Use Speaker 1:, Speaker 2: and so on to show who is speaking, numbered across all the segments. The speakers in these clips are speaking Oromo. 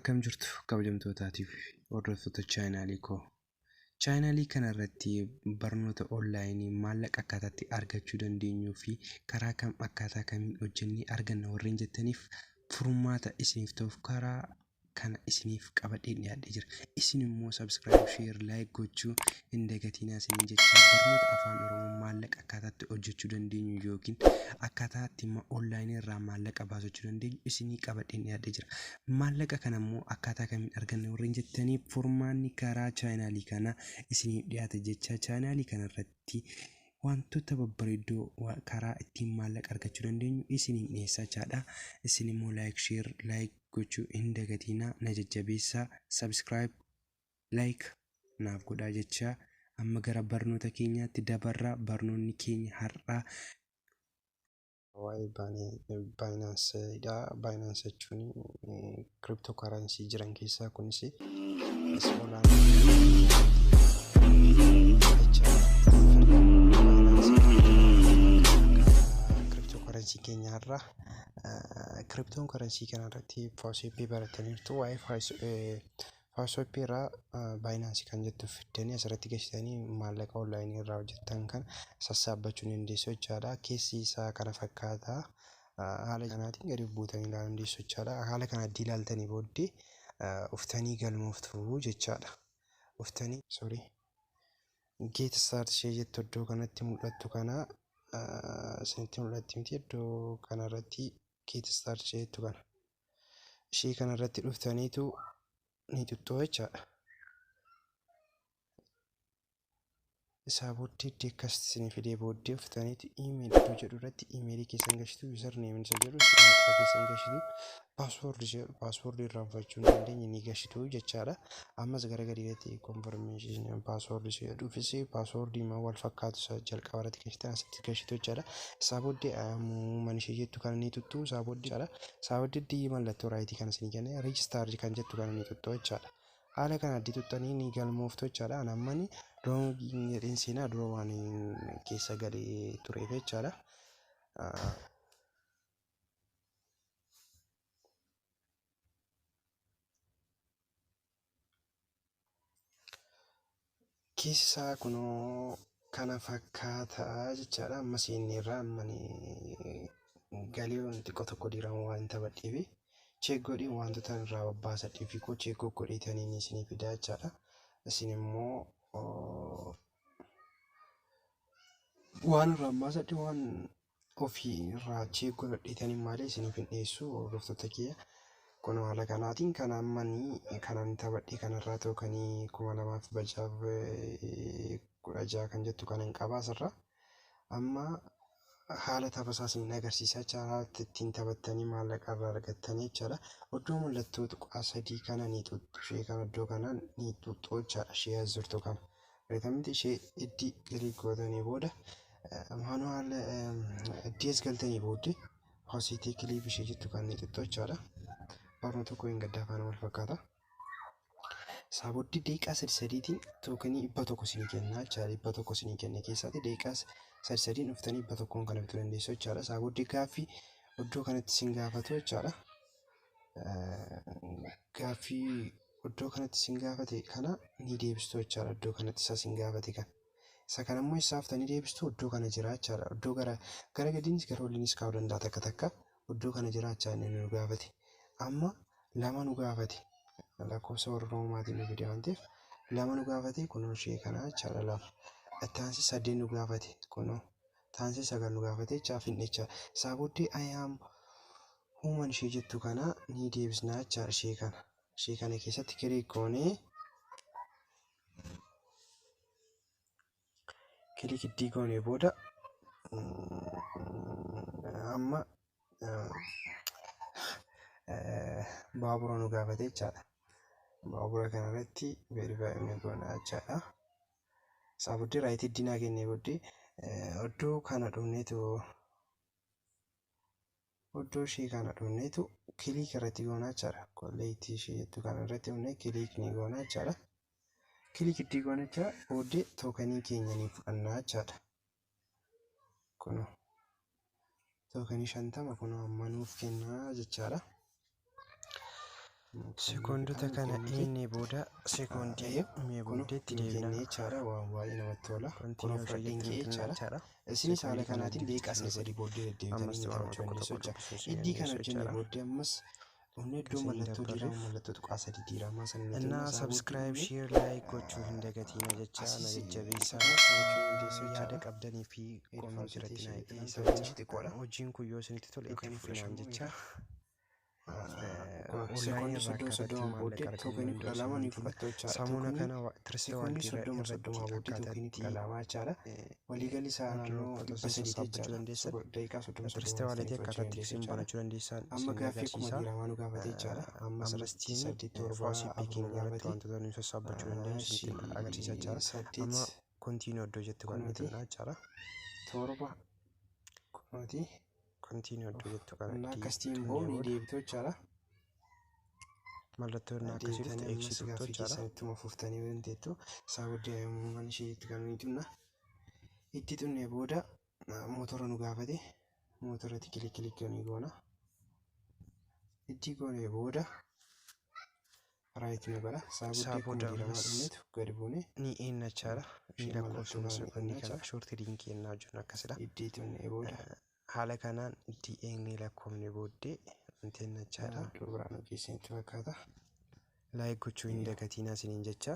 Speaker 1: Akkam jirtu kabajamtootaatiif hordoftoota chaanaalii koo. Chaanaalii kanarratti barnoota onlaayinii maallaqa akkaataatti argachuu dandeenyuu fi karaa kam akkaataa kamiin hojjennee arganna warreen jettaniif furmaata isiniif ta'uuf karaa kana isiniif qabadhee dhiyaadhee jira. Isin immoo subscribe, share, like gochuu hin dagatinaa isiniin jecha barnoota afaan Oromoo maallaqa akkaataatti hojjechuu dandeenyu yookiin akkaataatti onlaayinii irraa maallaqa baasachuu dandeenyu isinii qabadhee dhiyaadhee jira. Maallaqa kana immoo akkaataa kamiin arganna warreen jettaniif furmaanni karaa chaanaalii kana isiniif dhiyaate jecha chaanaalii kanarratti wantoota babbareedoo karaa ittiin maallaqa argachuu dandeenyu isiniin dhiyeessaa jira. Isin immoo like, share, like gochuu hin dagatinaa, na jajjabeessaa, subscribe, like naaf godhaa jecha amma gara barnoota keenyaatti dabarraa. Barnoonni keenya har'aa
Speaker 2: waa'ee baayinaansiidha. Baayinaansi jechuun kiriptookarensii jiran keessaa kunis kiriptookarensii keenya har'aa kiriptookarensii kanarratti faasoppii barataniirtu. Waa'ee faasoppii irraa baayinaansii kan jettu fiddanii asirratti geessitanii maallaqa onlaayinii irraa hojjettan kan sassaabbachuu dandeessu jechaadha. Keessi isaa kana fakkaata. Haala kanaatiin gadi buutanii ilaaluu dandeessu jechaadha. Haala kana adii ilaaltanii booddee uftanii galmooftu jechaadha. Uftanii geet start ishee jettu iddoo kanatti mul'attu kana isinitti mul'atti miti. Iddoo kanarratti geet start ishee jettu kana ishee kanarratti dhuftaniitu ni tuttuu jechaadha. Isaa booddee deekasti isinii fidee booddee uftaniitu iimeeli iddoo jedhu irratti iimeelii keessan gashitu, yuuzarneem isa jedhu maqaa keessan gashitu, paaswoordii irraa fudhachuu hin dandeenye ni gashitu jechaadha. Ammas gara gadiitti konfirmeeshinii paaswoordii isa jedhuufis paaswoordii wal fakkaatu isa jalqaba irratti gashitan asitti gashitu jechaadha. Isaa booddee muuman ishee jettu kan ni tuttuu. Isaa booddee mallattoo raayitii kan isinii kenne riijistaarji kan jettu kan ni tuttuu jechaadha. Haala kana adii tuttanii ni galmooftu jechaadha. Anammani loogiin jedheen seenaa dura waan keessa galee tureef jechaadha. Keessi isaa kunoo kana fakkaata jechaadha. Amma seenneerraa ammanii galee xiqqoo tokko diramu waan taphadheefi cheekgodhiin wantoota irraa babbaasadhee fi cheekoo godheetanii isinii fidaa jechaadha. Isin immoo waan irraa baasadhe waan ofii irraa cheekoo godheetanii malee isiniif hin dhiyeessu hordoftoota kiyya. Kun haala kanaatiin kan ammanii kanan taphadhe kanarraa tookanii 2016 kan jettu kanan qabaa asirra. Amma haala taphasaa isin agarsiisaa jechaadha. Ittiin taphattanii maallaqa irraa argattanii jechaadha. Iddoo mallattoo xiqqaa sadii kana ni tuttu. Ishee kana iddoo kana ni tuttu jechaadha. Ishee as jirtu kana beekamti. Ishee iddii kilik gootanii booda maanuwaal iddii as galtanii booddee hoosiitii kiliip ishee jettu kan ni tuttu jechaadha. Barnoota tokko hin gaddaa faana wal fakkaata. Isaa booddee daqiiqaa sadiitiin tookanii 100 isinii kenna jechaadha. 100 isinii kenne keessaatti daqiiqaa sadiin dhuftanii 100 kana bituu dandeessu jechaadha. Isaa booddee gaaffii iddoo kanatti isin gaafatu jechaadha. Gaaffii iddoo kanatti isin gaafate kana ni deebistu jechaadha. Iddoo kanatti isa isin gaafate kana. Isa kana immoo isaaftanii deebistu iddoo kana jira jechaadha. Iddoo gara gadiinis gara oliinis kaa'uu danda'a takka. Iddoo kana jira jechaadha inni nu gaafate. Amma lama nu gaafate. Lakkoofsa warra Roomaatiin nu fide waan ta'eef lama nu gaafate kunoo ishee kana jechaadha. Lama. Taansii 8 nu gaafate kunoo. Taansii 9 nu gaafate jechaadha. Isaa booddee ayaam uuman ishee jettu kana ni deebisnaa jechaadha. Ishee kana keessatti kilik goonee kilik iddii goonee booda amma baabura nu gaafate jechaadha. Baabura kanarratti verifaayi goonaa jechaadha. Isaa booddee raayitii dinaa kennee booddee iddoo kana dhufneetu ishee kana dhufneetu kilik irratti goonaa jechaadha. Kolleettii ishee jettu kana irratti dhufnee kilik ni goonaa jechaadha. Kilik iddii goonaa jechaadha. Booddee tookanii keenya ni fudhannaa jechaadha. Kunoo tookanii 50 kunoo amma nuuf kennaa jechaadha.
Speaker 1: Sekoondota kana inni booda sekoondii mee booddeetti deebina.
Speaker 2: jechaadha waan baay'ee namatti tola. Kun
Speaker 1: Kontiinuu
Speaker 2: fudhadheen kee jechaadha.
Speaker 1: jechuudha.
Speaker 2: Isinis haala kanaatiin deeqaa sadii booddee deddeebitanii ni taphachuu dandeessu jecha. Iddii kana hojjenne booddee ammas humna iddoo mallattoo diiramaa mallattoo tuqaa sadii diiramaa sana ni
Speaker 1: እና ሰብስክራይብ ሼር ላይክ gochuu hin dagatina jecha na jajjabeessaa yaada qabdanii fi koomenti irratti na eegaa. Hojiin kun yoo isinitti tole itti fufinaan jecha
Speaker 2: sekoondii soddoma booddee tookenii 12 ni fudhattu jechaadha.
Speaker 1: Samuuna kana tiristee waan
Speaker 2: soddoma booddee tookenii 12 jechaadha. Waliigalli isaa naannoo 300 jechaadha. Daqiiqaa 30
Speaker 1: tiristee waalitii akkaataatti isin banachuu dandeessan
Speaker 2: amma gaaffii kuma diiramaa nu gaafate jechaadha. Amma sarastii 8
Speaker 1: piikiin gaafate wantoota nuyi sassaabbachuu dandeenyu agarsiisa jechaadha. Amma kontiinuu iddoo jettu kan nuti jechaadha.
Speaker 2: 7 kunooti
Speaker 1: kontiinuu iddoo jettu kan
Speaker 2: akkasiin booni deebitoo jechaadha.
Speaker 1: mallattoo irraa akkasitti eegsituu jechaadha.
Speaker 2: Ittuma fuftanii wanteettu isaa booddee mana isheetti kan nuyi tunna. Itti tunnee booda mootora nu gaafate mootoratti kilikii ni goona. Itti goonee booda raayit nu gala. Isaa booddee dhumneetu gadi buune
Speaker 1: ni eenna jechaadha. Ni lakkoofsuma sekoondii kana shoortii liinkii ennaa jiru akkasidha.
Speaker 2: Itti tunnee booda
Speaker 1: haala kanaan itti eegnee lakkoofne booddee wanteen jechaadha.
Speaker 2: Iddoo biraan geessanitti fakkaata.
Speaker 1: Laayik gochuu hin dagatinaa isiniin jecha.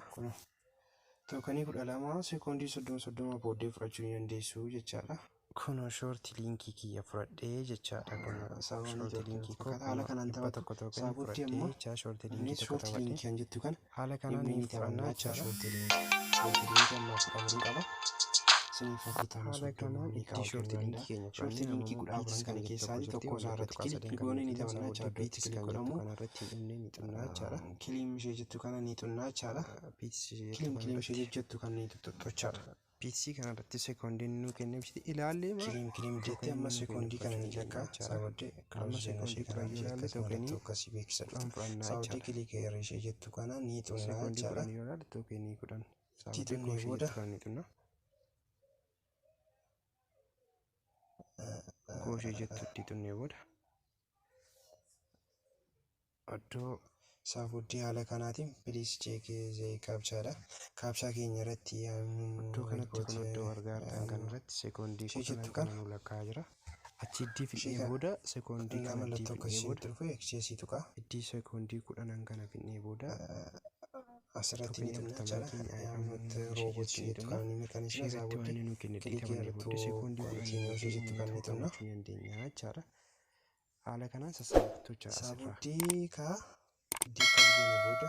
Speaker 2: Tookenii 12 sekoondii 30 booddee fudhachuu ni dandeessu jechaadha.
Speaker 1: Kun shoortii liinkii kiyya fudhadhee jechaadha. Kun shoortii liinkii koo
Speaker 2: haala kanaan taphatu.
Speaker 1: tokko fudhadhee jecha shoortii liinkii tokko
Speaker 2: taphatee jettu kana
Speaker 1: haala kanaan ni fudhannaa jechaadha.
Speaker 2: shoortii liinkii ammaa fudhamuu qaba.
Speaker 1: haala kanaan itti shoortii liinkii keenya
Speaker 2: shoortii liinkii 10 kana keessaa tokko isaa irratti kilikii goone ni taphannaa jechaadha. Biitis kan godhamu
Speaker 1: kanarratti dhumne ni xunnaa jechaadha.
Speaker 2: kiliim ishee jettu kana ni xunnaa jechaadha. Kiliim ishee jettu kan ni tuttuqxu jechaadha.
Speaker 1: PC kanarratti sekoondiin nu kenneefsiti ilaallee
Speaker 2: kiliim jettee amma sekoondii kana ni lakkaa sababdee
Speaker 1: amma sekoondii kana ilaalle tookenii
Speaker 2: akkasii beeksisa
Speaker 1: kudhan fudhannaa
Speaker 2: sababdee kilikii irra ishee jettu kana ni xunnaa
Speaker 1: sekoondii
Speaker 2: jechaadha.
Speaker 1: kudhan yoo ilaalle tookenii kudhan
Speaker 2: Xunnee booda
Speaker 1: ni xunna kooshee jettu itti xunnee booda
Speaker 2: iddoo saafuddii haala kanaatiin piliis cheekee kaabchaadha. Kaabchaa keenya irratti
Speaker 1: iddoo kanatti kun iddoo gargaartan kanarratti sekoondii kudhan kana nu lakkaa jira. Achi iddii fidhee booda sekoondii kana
Speaker 2: mallattoo
Speaker 1: iddii fidhee
Speaker 2: akkasii
Speaker 1: booda
Speaker 2: dhufu eegsisii tuqa.
Speaker 1: iddii sekoondii kudhanan kana fidhee booda
Speaker 2: asirratti ni tunna jechaadha. Roobotii jettu kan inni kan ishee isaa booddee
Speaker 1: nu kenne
Speaker 2: kilikii irratti
Speaker 1: sekoondii
Speaker 2: kontiinuu ishee jettu kan inni tunna.
Speaker 1: dandeenya jechaadha. Haala kanaan sassaabachuu jechaadha.
Speaker 2: Saafuddii kaa iddii kan jennu booda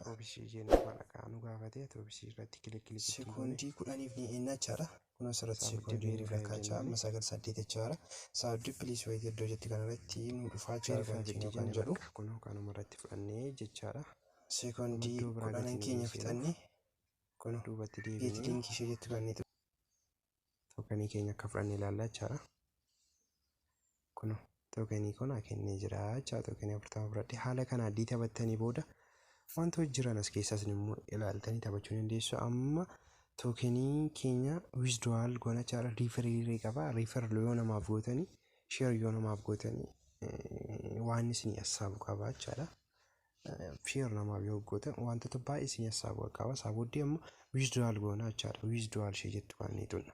Speaker 1: Toobisii jennu kana kaanu gaafate toobisii irratti kilikii
Speaker 2: sekoondii 10 ni eenna jechaadha. Kun asirratti sekoondii ni fakkaachaa amma 9:8 jechaadha. Saafuddii piliis wayii iddoo jetti kanarratti nu dhufaa jira kan jedhu.
Speaker 1: Kun kanuma irratti fudhannee jechaadha.
Speaker 2: Sekoondii 10 keenya fixannee kun
Speaker 1: duubatti
Speaker 2: geetii
Speaker 1: deebiinee
Speaker 2: liinkii ishee jettu kan inni
Speaker 1: tookenii keenya akka fudhannee ilaallaa jechaadha. Kun tookenii kun kennee jira jechaadha. Tookenii 40 fudhadhee haala kana addii taphattanii booda wantoota jiran as keessaas immoo ilaaltanii taphachuu dandeessu. Amma tookenii keenya wisdwaal goona jechaadha. Riifarii qaba. Riifar yoo namaaf gootanii sheer yoo namaaf gootanii waan isin hassaabu qaba jechaadha. Sheer namaaf yoo gootan wantoota baay'ee isin hassaabu qaba. Saabuddii amma wisdwaal goona jechaadha. Wisdwaal ishee jettu kan ni tunna.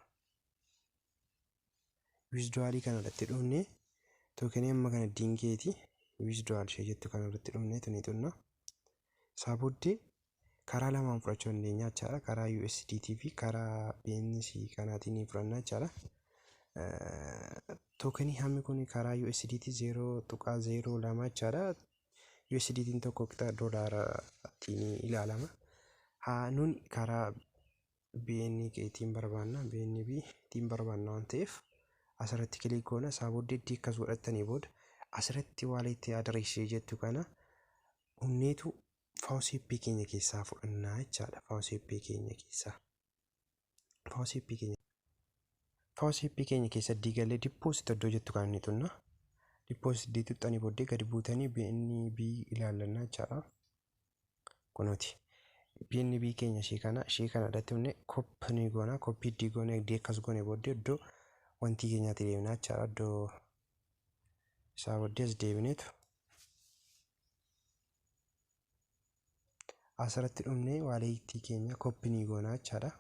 Speaker 1: Wisdwaalii kanarratti dhufnee tookenii amma kana dingeeti wisdwaal ishee jettu kanarratti dhufnee ni tunna. Saabuddii karaa lamaan fudhachuu dandeenya jechaadha. Karaa USDT fi karaa BNC kanaatiin ni fudhanna jechaadha. Tookenii hammi kun karaa USDT 0.02 jechaadha. USDT tokko qixa doolaaraatiin ilaalama. Nun karaa BNB barbaanna. BNB barbaanna waan ta'eef asirratti kilik goona. Saabuddii iddii akkas godhattanii booda asirratti waalitti adireesii jettu kana humneetu faawuseeppii keenya keessaa fudhannaa jechaadha. Faawuseeppii keenya keessaa faawuseeppii keenya keessa diigalee dippoosit iddoo jettu kan inni tunna. Dippoosit tuxxanii booddee gadi buutanii BNB ilaallannaa jechaadha. Kunuuti BNB keenya ishee kana irratti humne koppii goona. Koppii iddii goone iddii akkas goone booddee iddoo wanti keenyaatti deemnaa jechaadha. Iddoo isaa booddee as deebineetu
Speaker 2: asirratti dhumnee waaleetii keenya koppii ni goonaa jechaadha.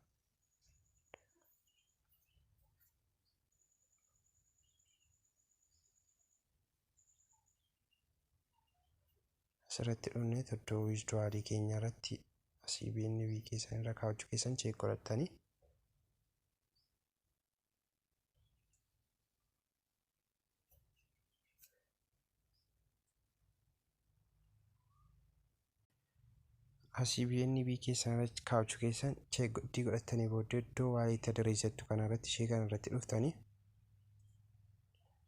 Speaker 2: Asirratti dhumnee iddoo wiizduwaalii keenya irratti asii BNB keessan irra kaawwachuu keessan cheek godhattanii asii BNB keessan irratti kaawwachuu keessan cheek godhattanii booddee iddoo waaleetii adereessettu kanarratti ishee kanarratti dhuftanii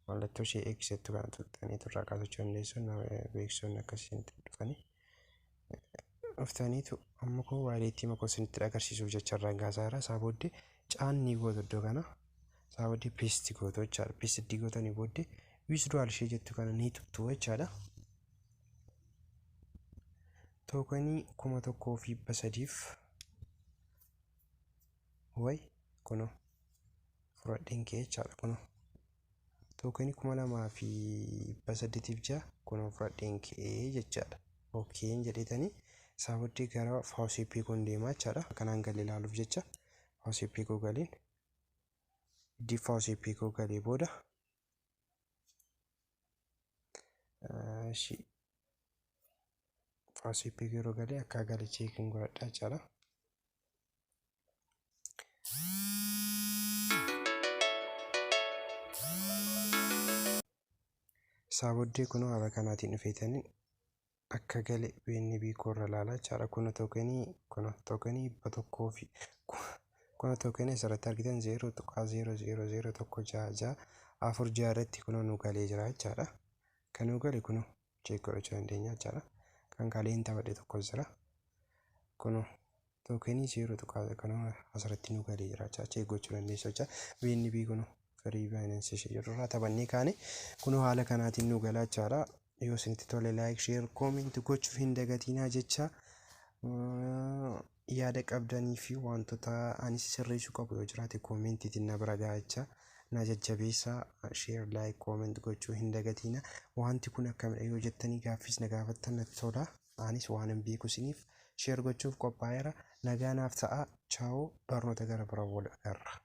Speaker 2: mallattoo ishee eegsisettu kana tuqxanii turraa kaasachuu dandeessu. Beeksisoonni akkasiin dhufanii dhuftaniitu amma koo waaleetii makoo isinitti agarsiisuuf jecha irraan kaasaa jira. Isaa booddee caanni gootu iddoo kana isaa booddee peestii gootu jechaadha. Peestii gootanii booddee wiizduwaal ishee jettu kana ni tuttuu jechaadha. Tookenii 1,300 wayi kunoo fudhadheen kee jechaadha. Kunoo tookenii 2,806 kunoo fudhadheen kee jechaadha. Ookeen jedhetanii isaa booddee gara faawusiippii kun deemaa jechaadha. Kanaan galee ilaaluuf jecha faawusiippii koo galiin iddii faawusiippii koo galee booda faawusiippii yeroo galee akka galee cheekiin godhadhaa jechaadha. Isaa booddee kunoo haala kanaatiin dhufeetanii akka galee BNB koorra ilaalaa jechaadha. Kun tookenii 100 kun tookenii asirratti argitan 0.0001664 irratti kunoo nu galee jira jechaadha. Kan nu gale kunoo cheek godhachuu dandeenya jechaadha. Kan kaleen taphadhe tokko jira. Kunoo tookenii 0 kunoo asirratti nu galee jira jechaadha. Cheek gochuu dandeessu jechaadha. BNB kunoo firii baay'inansi ishee jirurraa taphannee kaane kunoo haala kanaatiin nu galaa jechaadha. Yoo isinitti tole laayik sheer kooment gochuuf hin dagatinaa jecha yaada qabdanii fi wantoota anis sirreessuu qabu yoo jiraate koomentiitiin na bira gahaa jecha na jajjabeessaa. Sheer laayik kooment gochuu hin dagatinaa. Wanti kun akkamidha yoo jettanii gaaffiis na gaafattan natti tola. Anis waan hin beeku isiniif sheer gochuuf qophaa'eera. Nagaa naaf ta'a. Chaawoo barnoota gara biraa wal agarra.